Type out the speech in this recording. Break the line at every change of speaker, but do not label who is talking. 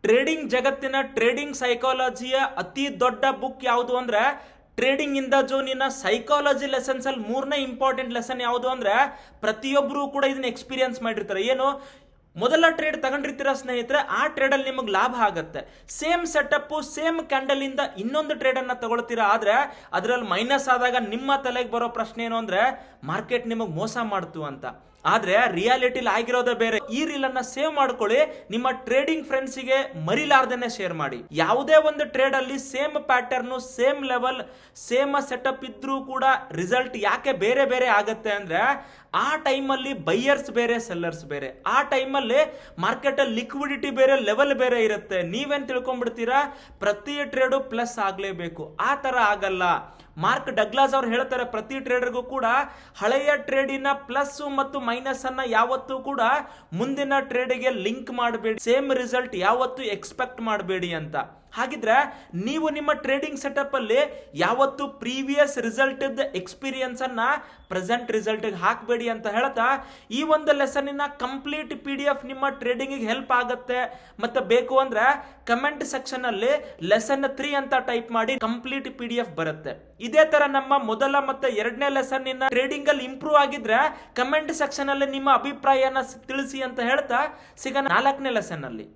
Trading ಜಗತ್ತಿನ trading ಸೈಕಾಲಜಿಯ ಅತಿ ದೊಡ್ಡ ಬುಕ್ ಯಾವುದು ಅಂದ್ರೆ ಟ್ರೇಡಿಂಗ್ ಇನ್ ದ ಜೋನಿನ ಸೈಕಾಲಜಿ ಲೆಸನ್ಸ್ ಅಲ್ಲಿ ಮೂರನೇ ಇಂಪಾರ್ಟೆಂಟ್ ಲೆಸನ್ ಯಾವುದು ಅಂದ್ರೆ ಪ್ರತಿಯೊಬ್ಬರು ಕೂಡ ಇದನ್ನ ಎಕ್ಸ್ಪೀರಿಯನ್ಸ್ ಮಾಡಿರ್ತಾರೆ. ಏನು, ಮೊದಲ ಟ್ರೇಡ್ ತಗೊಂಡಿರ್ತೀರ ಸ್ನೇಹಿತರೆ, ಆ ಟ್ರೇಡ್ ಅಲ್ಲಿ ನಿಮಗೆ ಲಾಭ ಆಗುತ್ತೆ. ಸೇಮ್ ಸೆಟಪ್ ಸೇಮ್ ಕ್ಯಾಂಡಲ್ ಇಂದ ಇನ್ನೊಂದು ಟ್ರೇಡ್ ಅನ್ನ ತಗೊಳ್ತೀರಾ, ಆದ್ರೆ ಅದರಲ್ಲಿ ಮೈನಸ್ ಆದಾಗ ನಿಮ್ಮ ತಲೆಗೆ ಬರೋ ಪ್ರಶ್ನೆ ಏನು ಅಂದ್ರೆ ಮಾರ್ಕೆಟ್ ನಿಮಗೆ ಮೋಸ ಮಾಡ್ತು ಅಂತ. ಆದ್ರೆ ರಿಯಾಲಿಟಿಲಿ ಆಗಿರೋದೇ ಬೇರೆ. ಈ ರೀಲ್ ಅನ್ನ ಸೇವ್ ಮಾಡ್ಕೊಳ್ಳಿ, ನಿಮ್ಮ ಟ್ರೇಡಿಂಗ್ ಫ್ರೆಂಡ್ಸಿಗೆ ಮರಿಲಾರ್ದೇನೆ ಶೇರ್ ಮಾಡಿ. ಯಾವುದೇ ಒಂದು ಟ್ರೇಡ್ ಅಲ್ಲಿ same pattern, same level, same setup ಇದ್ರೂ ಕೂಡ ರಿಸಲ್ಟ್ ಯಾಕೆ ಬೇರೆ ಬೇರೆ ಆಗತ್ತೆ ಅಂದ್ರೆ ಆ ಟೈಮಲ್ಲಿ ಬೈಯರ್ಸ್ ಬೇರೆ, ಸೆಲ್ಲರ್ಸ್ ಬೇರೆ. ಆ ಟೈಮಲ್ಲಿ ಮಾರ್ಕೆಟ್ ಅಲ್ಲಿ ಲಿಕ್ವಿಡಿಟಿ ಬೇರೆ, ಲೆವೆಲ್ ಬೇರೆ ಇರುತ್ತೆ. ನೀವೇನ್ ತಿಳ್ಕೊಂಡ್ಬಿಡ್ತೀರಾ, ಪ್ರತಿ ಟ್ರೇಡು ಪ್ಲಸ್ ಆಗ್ಲೇಬೇಕು. ಆ ತರ ಆಗಲ್ಲ. ಮಾರ್ಕ್ ಡಗ್ಲಾಸ್ ಅವ್ರು ಹೇಳ್ತಾರೆ, ಪ್ರತಿ ಟ್ರೇಡರ್ಗೂ ಕೂಡ ಹಳೆಯ ಟ್ರೇಡಿನ ಪ್ಲಸ್ ಮತ್ತು ಮೈನಸ್ ಅನ್ನ ಯಾವತ್ತೂ ಕೂಡ ಮುಂದಿನ ಟ್ರೇಡ್ಗೆ ಲಿಂಕ್ ಮಾಡಬೇಡಿ, ಸೇಮ್ ರಿಸಲ್ಟ್ ಯಾವತ್ತೂ ಎಕ್ಸ್ಪೆಕ್ಟ್ ಮಾಡಬೇಡಿ ಅಂತ. ಹಾಗಿದ್ರೆ ನೀವು ನಿಮ್ಮ ಟ್ರೇಡಿಂಗ್ ಸೆಟಪ್ ಅಲ್ಲಿ ಯಾವತ್ತು ಪ್ರೀವಿಯಸ್ ರಿಸಲ್ಟ್ ಎಕ್ಸ್ಪೀರಿಯನ್ಸ್ ಅನ್ನ ಪ್ರೆಸೆಂಟ್ ರಿಸಲ್ಟ್ ಹಾಕಬೇಡಿ ಅಂತ ಹೇಳ್ತಾ, ಈ ಒಂದು ಲೆಸನ್ ಕಂಪ್ಲೀಟ್ PDF ನಿಮ್ಮ ಟ್ರೇಡಿಂಗ್ ಹೆಲ್ಪ್ ಆಗುತ್ತೆ. ಮತ್ತೆ ಬೇಕು ಅಂದ್ರೆ ಕಮೆಂಟ್ ಸೆಕ್ಷನ್ ಅಲ್ಲಿ ಲೆಸನ್ 3 ಅಂತ ಟೈಪ್ ಮಾಡಿ, ಕಂಪ್ಲೀಟ್ PDF ಬರುತ್ತೆ. ಇದೇ ತರ ನಮ್ಮ ಮೊದಲ ಮತ್ತೆ ಎರಡನೇ ಲೆಸನ್ ಟ್ರೇಡಿಂಗ್ ಅಲ್ಲಿ ಇಂಪ್ರೂವ್ ಆಗಿದ್ರೆ ಕಮೆಂಟ್ ಸೆಕ್ಷನ್ ಅಲ್ಲಿ ನಿಮ್ಮ ಅಭಿಪ್ರಾಯನ ತಿಳಿಸಿ ಅಂತ ಹೇಳ್ತಾ ಸಿಗೋಣ 4ನೇ ಲೆಸನ್ ಅಲ್ಲಿ.